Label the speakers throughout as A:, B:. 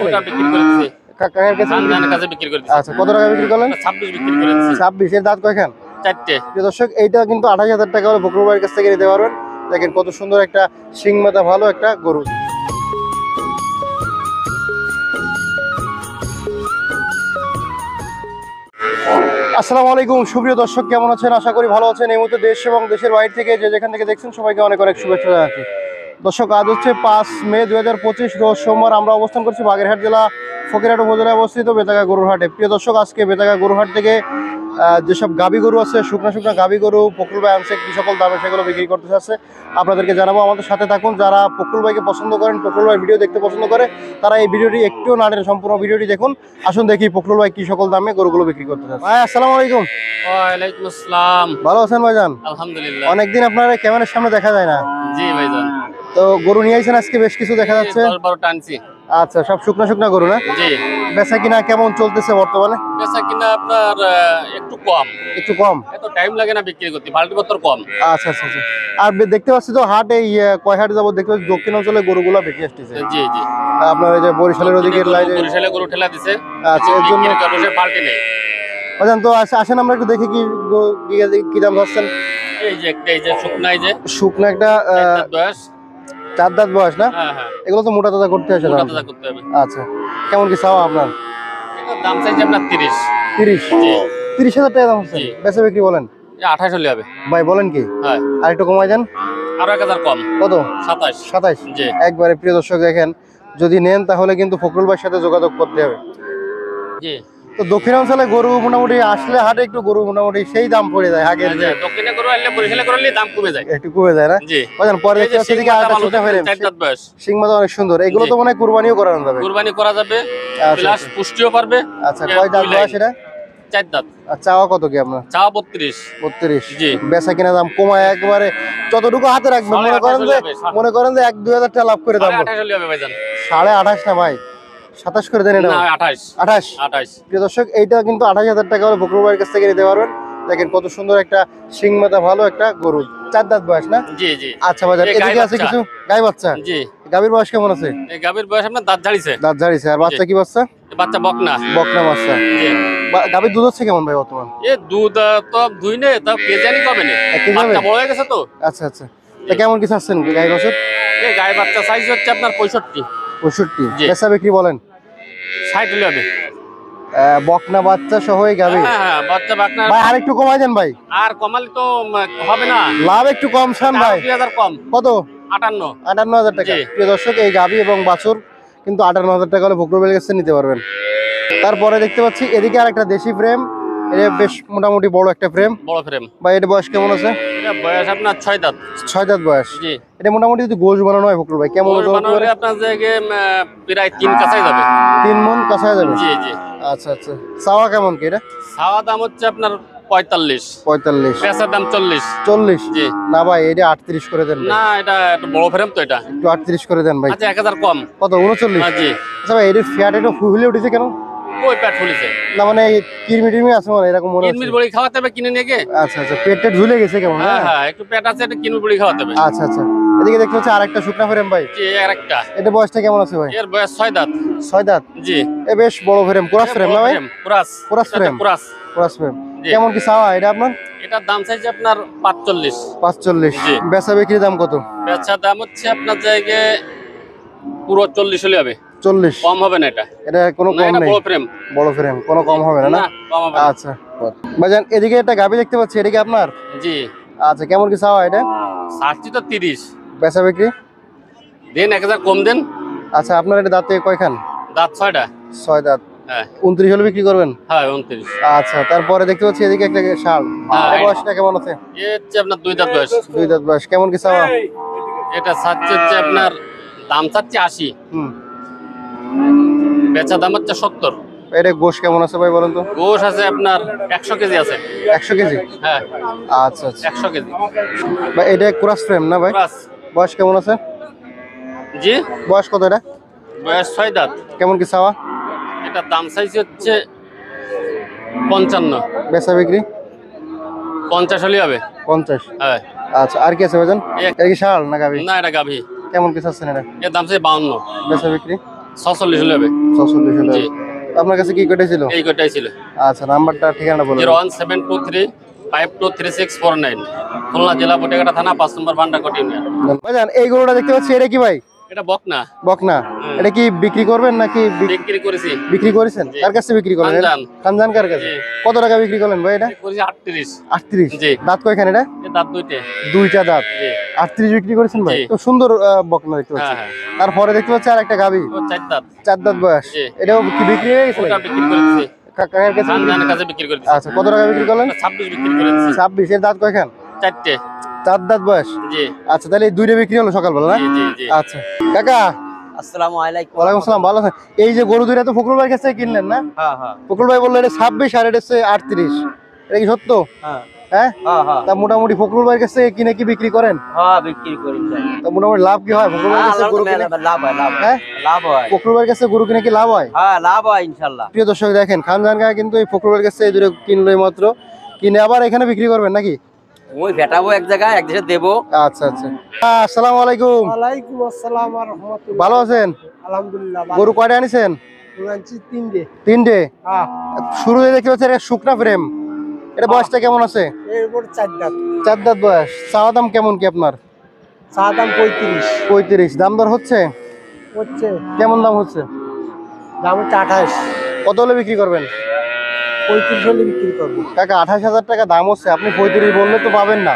A: ওটা বিক্রি করে দিছি।
B: কাকার কাছে
A: খানদানের কাছে বিক্রি করে দিছি।
B: আচ্ছা, কত টাকা বিক্রি করলেন?
A: 26 বিক্রি করে দিছি।
B: 26 এর দাঁত কয়খান?
A: 4টে।
B: প্রিয় দর্শক, এইটা কিন্তু 28,000 টাকা হলে বকরুল ভাইয়ের কাছ থেকে নিতে পারবেন। দেখেন কত সুন্দর একটা শিং মাথা ভালো একটা গরু। আসসালামু আলাইকুম সুপ্রিয় দর্শক, কেমন আছেন? আশা করি ভালো আছেন। এই মুহূর্তে দেশ এবং দেশের বাইরে থেকে যে যেখান থেকে দেখছেন সবাইকে অনেক অনেক শুভেচ্ছা জানাচ্ছি। দর্শক, আজ হচ্ছে 5 মে 2025 রোজ সোমবার। আমরা অবস্থান করছি বাগেরহাট জেলা ফকিরহাট উপজেলায় অবস্থিত বেতাগা গরুর হাটে। প্রিয় দর্শক, আজকে বেতাগা গরুর হাট থেকে যেসব গাভী গরু আছে, শুকনা শুকনা গাভী গরু ফকরুল ভাই আনছে, কি সকল দামে সেগুলো বিক্রি করতে চাচ্ছে আপনাদেরকে জানাবো। আমাদের সাথে থাকুন। যারা ফকরুল ভাইকে পছন্দ করেন, ফকরুল ভাই ভিডিও দেখতে পছন্দ করে, তারা এই ভিডিওটি একটুও না টেনে সম্পূর্ণ ভিডিওটি দেখুন। আসুন দেখি ফকরুল ভাই কি সকল দামে গরুগুলো বিক্রি করতে চাচ্ছে। ভাই আসসালামু আলাইকুম।
A: ওয়ালাইকুম আসসালাম।
B: ভালো আছেন ভাইজান?
A: আলহামদুলিল্লাহ।
B: অনেকদিন আপনার ক্যামেরার সামনে দেখা যায় না।
A: জি ভাইজান।
B: তো গরু নিয়ে আইছেন আজকে বেশ কিছু দেখা যাচ্ছে।
A: 10-12 টানছি।
B: আচ্ছা, সব শুকনা শুকনা গরু না?
A: জি।
B: বেচা কিনা কেমন চলতেছে বর্তমানে?
A: বেচা কিনা আপনার একটু কম।
B: একটু কম?
A: এত টাইম লাগে না বিক্রি করতে, বাল্টি পত্র কম।
B: আচ্ছা আচ্ছা আচ্ছা। আর দেখতে পাচ্ছি তো হাটে কয় হাট যাবো দেখতে পাচ্ছি দক্ষিণ অঞ্চলে গরুগুলা বেশি আসতেছে।
A: জি জি।
B: আপনার এই যে বরিশালের ওদিকের লাইনে।
A: বরিশালে গরু ঠেলা দিছে।
B: আচ্ছা, এর জন্য
A: পাল্টি নেই।
B: বুঝলেন তো। আসেন আমরা একটু দেখি কি দাম পাচ্ছেন।
A: এই যে একটা, এই যে শুকনা, এই যে
B: শুকনা একটা
A: বয়স
B: 4 দাঁত বয়স না?
A: হ্যাঁ হ্যাঁ।
B: এগুলো তো মোটা তাজা করতে আসে।
A: মোটা তাজা করতে হবে।
B: আচ্ছা, কেমন কি চাওয়া আপনার?
A: এটার দাম চাইছে আপনার 30।
B: 30?
A: জি।
B: 30,000 টাকা দাম হচ্ছে।
A: জি।
B: বেচা বিক্রি বলেন?
A: 28 হলে হবে।
B: ভাই বলেন কি?
A: হ্যাঁ।
B: আর একটু কমাই দেন।
A: আরো 1000 কম।
B: কত?
A: 27।
B: 27?
A: জি।
B: একবারে। প্রিয় দর্শক দেখেন, যদি নেন তাহলে কিন্তু ফকরুল ভাইয়ের সাথে যোগাযোগ করতে হবে।
A: জি।
B: তো দক্ষিণাঞ্চলে গরু মোটামুটি আসলে হাটে একটু গরু মোটামুটি সেই দাম পড়ে যায় আগের যে।
A: দক্ষিণে গরু আনলে বরিশালে গরু আনলে দাম কমে যায়।
B: একটু কমে যায় না?
A: জি।
B: বুঝলেন, পরে দেখতে পাচ্ছি এদিকে আরেকটা ছোট ফ্রেম।
A: 4 দাঁত বয়স।
B: সিং মাথা অনেক সুন্দর। এগুলো তো মনে হয় কুরবানিও করানো যাবে।
A: কুরবানি করা যাবে,
B: আচ্ছা,
A: প্লাস
B: আচ্ছা।
A: পুষ্টিও পারবে।
B: আচ্ছা, কয় দাঁত বয়স এটা?
A: 4 দাঁত।
B: আর চাওয়া কত কি আপনার?
A: চাওয়া 32।
B: 32?
A: জি।
B: বেচা কিনা দাম কমায় একবারে যতটুকু হাতে রাখবেন। মনে করেন যে 1-2 হাজার টাকা লাভ করে দাম।
A: 28 হলে হবে ভাইজান।
B: 28.5 না ভাই, 27 করে দেন এটা।
A: না 28।
B: 28? প্রিয় দর্শক, এইটা কিন্তু 28,000 টাকা হলে ফকরুল ভাইয়ের কাছ থেকে নিতে পারবেন। দেখেন কত সুন্দর একটা শিং মাথা ভালো একটা গরু। 4 দাঁত বয়স না?
A: জি জি।
B: আচ্ছা বাজার এদিকে আছে কিছু গাই বাচ্চা।
A: জি।
B: গাভীর বয়স কেমন আছে?
A: এই গাভীর বয়স আপনার দাঁত ঝাড়িছে।
B: দাঁত ঝাড়িছে। আর বাচ্চা কি বাচ্চা?
A: বাচ্চা বকনা।
B: বকনা বাচ্চা।
A: জি।
B: গাভীর দুধ হচ্ছে কেমন ভাই বর্তমান?
A: এ দুধ তো দুই নে, তাও কে জানি কবে নে। বাচ্চা বড় হয়ে গেছে তো।
B: আচ্ছা আচ্ছা। তা কেমন কি চাচ্ছেন গাই বাছুর?
A: এই গাই বাচ্চা সাইজ হচ্ছে আপনার 65।
B: 65?
A: জি।
B: বেচা বিক্রি বলেন?
A: 60 হলে হবে।
B: বকনা বাচ্চা সহ এই গাভী।
A: হ্যাঁ হ্যাঁ, বাচ্চা বকনা।
B: ভাই আরেকটু কমাই দেন ভাই।
A: আর কমালে তো হবে না।
B: লাভ একটু কম শান ভাই।
A: 2000 কম।
B: কত?
A: 58।
B: 58,000 টাকা। প্রিয় দর্শক, এই গাভী এবং বাছুর কিন্তু 58,000 টাকা হলে ফকরুল ভাইয়ের কাছে নিতে পারবেন। তারপরে দেখতে পাচ্ছি এদিকে আর একটা দেশি ফ্রেম। এটা বেশ মোটামুটি বড় একটা ফ্রেম।
A: বড় ফ্রেম।
B: ভাই এটা বয়স কেমন আছে?
A: এটা বয়স আপনার 6 দাঁত।
B: 6 দাঁত বয়স?
A: জি।
B: এটা মোটামুটি যদি গোশ বানানো হয় ফকরুল ভাই কেমন ওজন
A: বানালে আপনার যে প্রায় 3 কাছাই যাবে।
B: 3 মণ কাছায় যাবে?
A: জি জি।
B: আচ্ছা আচ্ছা। চাওয়া কেমন কি এটা?
A: চাওয়া দাম হচ্ছে আপনার 45।
B: 45?
A: বেচার দাম 40।
B: 40?
A: জি।
B: না ভাই, এটা 38 করে দেন।
A: না, এটা একটু বড় ফ্রেম তো, এটা
B: একটু 38 করে দেন ভাই।
A: আচ্ছা 1000 কম।
B: কত? 39?
A: জি।
B: আচ্ছা ভাই, এর ফ্যাট একটু ফুলে উঠেছে কেন?
A: ওই পেট ফুলিছে।
B: না মানে কিরমি টিরমি আছে মানে এরকম মনে হচ্ছে।
A: কিনমির বড়ি খাওয়াতে হবে কিনে নিয়ে গিয়ে।
B: আচ্ছা আচ্ছা, পেটটা ঝুলে গেছে কেমন?
A: হ্যাঁ হ্যাঁ, একটু পেট আছে, এটা কিনমির বড়ি খাওয়াতে হবে।
B: আচ্ছা আচ্ছা। এদিকে দেখতে পাচ্ছি আরেকটা শুকনা ফ্রেম ভাই।
A: জি, আরেকটা।
B: এটা বয়সটা কেমন আছে ভাই?
A: এর বয়স 6 দাঁত।
B: 6 দাঁত?
A: জি।
B: এ বেশ বড় ফ্রেম, কোরাস ফ্রেম না ভাই?
A: কুরাস।
B: কোরাস ফ্রেম? কোরাস ফ্রেম।
A: জি।
B: কেমন কি চাওয়া এটা আপনার?
A: এটার দাম চাইছে আপনার 45।
B: 45?
A: জি।
B: বেচা বিক্রির দাম কত?
A: বেচার দাম হচ্ছে আপনার জায়গায় পুরো 40 হলে হবে।
B: 40?
A: কম হবে না এটা।
B: এটা কোনো
A: না,
B: কম
A: এটা
B: নেই?
A: বড় ফ্রেম।
B: বড় ফ্রেম, কোনো কম হবে না? না
A: কম হবে না।
B: আচ্ছা ভাইজান, এদিকে একটা গাভী দেখতে পাচ্ছি, এটা কি আপনার?
A: জি।
B: আচ্ছা, কেমন কি চাওয়া এটা?
A: 60 তো 30।
B: বেচা বিক্রি
A: দেন 1000 কম দেন।
B: আচ্ছা, আপনার এটা দাঁতে কয়খান?
A: দাঁত 6টা।
B: 6 দাঁত?
A: হ্যাঁ
B: 29 হলে বিক্রি করবেন?
A: হ্যাঁ 29।
B: আচ্ছা, তারপরে দেখতে পাচ্ছি এদিকে একটা ষাঁড়।
A: হ্যাঁ,
B: এর বয়সটা কেমন আছে?
A: এ হচ্ছে আপনার 2 দাঁত বয়স।
B: 2 দাঁত বয়স। কেমন কি চাওয়া?
A: এটা চাচ্ছে হচ্ছে আপনার দাম চাচ্ছে 80।
B: হুম।
A: বেচা দাম হচ্ছে 70।
B: এটা গোশ কেমন আছে ভাই বলেন তো?
A: গোশ আছে আপনার 100 কেজি আছে।
B: 100 কেজি?
A: হ্যাঁ
B: আচ্ছা আচ্ছা।
A: 100 কেজি।
B: ভাই এটা ক্রস ফ্রেম না ভাই?
A: ক্রস।
B: বয়স কেমন আছে?
A: জি।
B: বয়স কত এটা?
A: বয়স 6 দাঁত।
B: কেমন কি চাওয়া?
A: এটার দাম চাইছে হচ্ছে 55।
B: বেচা বিক্রি?
A: 50 হলে হবে।
B: 50?
A: হ্যাঁ।
B: আচ্ছা, আর কি আছে ভাইজান? এটা কি ষাঁড় না গাভী?
A: না, এটা গাভী।
B: কেমন কি চাচ্ছেন এটা?
A: এর দাম চাইছে 52।
B: বেচা বিক্রি?
A: 46 হলে হবে।
B: 46 হলে
A: জি।
B: আপনার কাছে কি কয়টা ছিল?
A: এই কটাই ছিল।
B: আচ্ছা, নাম্বারটা ঠিকানা বলুন।
A: 01723 523649, খুলনা জেলা ফটিকছড়ি থানা 5 নম্বর ভান্ডারকোট ইউনিয়ন।
B: ভাইজান এই গরুটা দেখতে পাচ্ছি, এটা কি ভাই?
A: এটা বকনা।
B: বকনা। এটা কি বিক্রি করবেন নাকি
A: বিক্রি করেছি।
B: বিক্রি করেছেন?
A: জি।
B: কার কাছে বিক্রি করলেন?
A: খানজান।
B: খানজান কার কাছে?
A: জি।
B: কত টাকা বিক্রি করলেন ভাই এটা?
A: করেছি 38।
B: 38।
A: জি।
B: দাঁত কয়খান এটা?
A: এ দাঁত দুইটা।
B: দুইটা দাঁত।
A: জি।
B: 38 বিক্রি করেছেন ভাই?
A: জি।
B: তো সুন্দর বকনা দেখতে পাচ্ছি।
A: হ্যাঁ।
B: তারপরে দেখতে পাচ্ছি আর একটা গাবি,
A: ও 4 দাঁত।
B: 4 দাঁত বয়স।
A: জি।
B: এটাও কি বিক্রি হয়ে গেছে?
A: ওটা বিক্রি করেছি।
B: কাকার কাছে বিক্রি?
A: খানজানের কাছে বিক্রি করেছি।
B: আচ্ছা, কত টাকা বিক্রি করলেন?
A: 26 বিক্রি করেছি।
B: 26। এর দাঁত কয়খান?
A: 4টে।
B: 4 দাঁত বয়স।
A: জি।
B: আচ্ছা, তাহলে এই দুইটা বিক্রি হলো সকালবেলা না?
A: জি জি জি।
B: আচ্ছা কাকা,
C: আসসালামু আলাইকুম।
B: ওয়ালাইকুম আসসালাম, ভালো আছেন? এই যে গরু দুইটা তো ফকরুল ভাইয়ের কাছ থেকে কিনলেন না?
C: হ্যাঁ হ্যাঁ
B: ফকরুল ভাই বললো এটা 26 আর এটা হচ্ছে 38, এটা কি সত্য?
C: হ্যাঁ
B: হ্যাঁ,
C: হ্যাঁ হ্যাঁ
B: তা মোটামুটি ফকরুল ভাইয়ের কাছ থেকে কিনে কি বিক্রি করেন?
C: হ্যাঁ বিক্রি করি যাই।
B: তা মোটামুটি লাভ কি হয় ফকরুল ভাইয়ের কাছে গরু কিনে?
C: লাভ হয় লাভ হয়
B: হ্যাঁ,
C: লাভ হয়।
B: ফকরুল ভাইয়ের কাছে গরু কিনে কি লাভ হয়?
C: হ্যাঁ লাভ হয় ইনশাআল্লাহ।
B: প্রিয় দর্শক দেখেন, খানজান গায়ে কিন্তু এই ফকরুল ভাইয়ের কাছে এই দুটো কিনলো মাত্র, কিনে আবার এখানে বিক্রি করবেন নাকি?
C: ওই ভেটাবো এক জায়গায়, এক দেশে দেবো।
B: আচ্ছা আচ্ছা। আসসালামু আলাইকুম।
D: ওয়ালাইকুম আসসালাম ওয়া রাহমাতুল্লাহ।
B: ভালো আছেন?
D: আলহামদুলিল্লাহ।
B: গরু কয়টা আনিছেন?
D: আনছি 3
B: তিনটে।
D: হ্যাঁ,
B: শুরুতে দেখতে পাচ্ছি একটা শুকনা ফ্রেম, এটা বয়সটা কেমন আছে?
D: এরপর 4 দাঁত।
B: 4 দাঁত বয়স। চাওয়া দাম কেমন কি আপনার?
D: চা দাম 35
B: 35। দাম দর হচ্ছে?
D: হচ্ছে।
B: কেমন দাম হচ্ছে?
D: দাম হচ্ছে 28।
B: কত হলে বিক্রি করবেন?
D: 35 হলে বিক্রি করবো।
B: কাকা 28,000 টাকা দাম হচ্ছে, আপনি 35 বললে তো পাবেন না।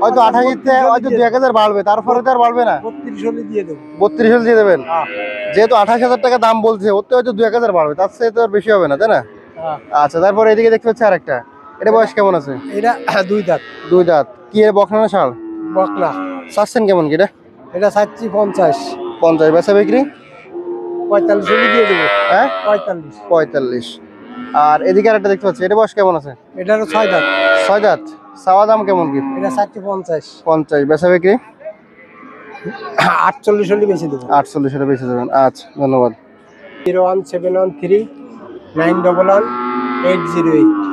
B: হয়তো 28 হয়তো 2,000 বাড়বে, তারপরে তো আর বাড়বে না।
D: 32 হলে দিয়ে দেবো।
B: 32 হলে দিয়ে দেবেন?
D: হ্যাঁ
B: যেহেতু 28,000 টাকা দাম বলছে, ওতে হয়তো 2,000 বাড়বে, তার চেয়ে তো আর বেশি হবে না, তাই না?
D: হ্যাঁ।
B: আচ্ছা, তারপরে এদিকে দেখতে পাচ্ছি আরেকটা, এটা বয়স কেমন আছে?
D: এটা 2 দাঁত।
B: 2 দাঁত। কি এর বকনা না ষাঁড়?
D: বকলা।
B: চাচ্ছেন কেমন কি এটা?
D: এটা চাচ্ছি 50।
B: 50। বেচা বিক্রি?
D: 45 হলে দিয়ে দেবো।
B: হ্যাঁ,
D: 45।
B: 45। আর এদিকে আরেকটা দেখতে পাচ্ছি, এটা বয়স কেমন আছে?
D: এটারও 6 দাঁত।
B: 6 দাঁত। চাওয়া দাম কেমন কি?
D: এটা চাচ্ছি 50।
B: 50। বেচা বিক্রি?
D: 48 হলে বেশি দেবো।
B: 48 হলে বেচে দেবেন। আচ্ছা, ধন্যবাদ।
D: 01713 911 808।